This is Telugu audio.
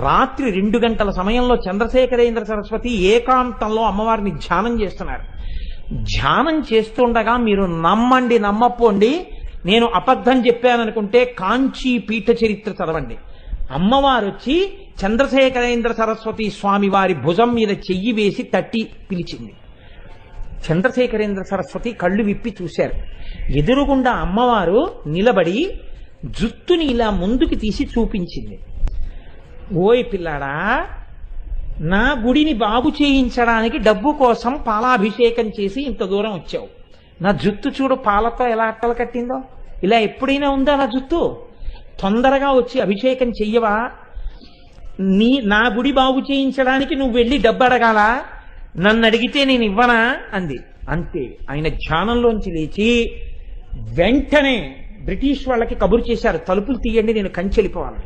రాత్రి 2 గంటల సమయంలో చంద్రశేఖరేంద్ర సరస్వతి ఏకాంతంలో అమ్మవారిని ధ్యానం చేస్తున్నారు. ధ్యానం చేస్తుండగా మీరు నమ్మండి నమ్మపోండి, నేను అబద్ధం చెప్పాననుకుంటే కాంచీ పీఠ చరిత్ర చదవండి. అమ్మవారు వచ్చి చంద్రశేఖరేంద్ర సరస్వతి స్వామి వారి భుజం మీద చెయ్యి వేసి తట్టి పిలిచింది. చంద్రశేఖరేంద్ర సరస్వతి కళ్ళు విప్పి చూశారు. ఎదురుగుండా అమ్మవారు నిలబడి జుత్తుని ఇలా ముందుకు తీసి చూపించింది. ఓయ్ పిల్లాడా, నా గుడిని బాగు చేయించడానికి డబ్బు కోసం పాలాభిషేకం చేసి ఇంత దూరం వచ్చావు. నా జుత్తు చూడు పాలతో ఎలా అట్టలు కట్టిందో. ఇలా ఎప్పుడైనా ఉందా నా జుత్తు? తొందరగా వచ్చి అభిషేకం చెయ్యవా? నా గుడి బాగు చేయించడానికి నువ్వు వెళ్ళి డబ్బు అడగాల? నన్ను అడిగితే నేను ఇవ్వనా అంది. అంతే. ఆయన ధ్యానంలోంచి లేచి వెంటనే బ్రిటిష్ వాళ్ళకి కబురు చేశారు, తలుపులు తీయండి, నేను కంచె వెళ్ళిపోవాలి.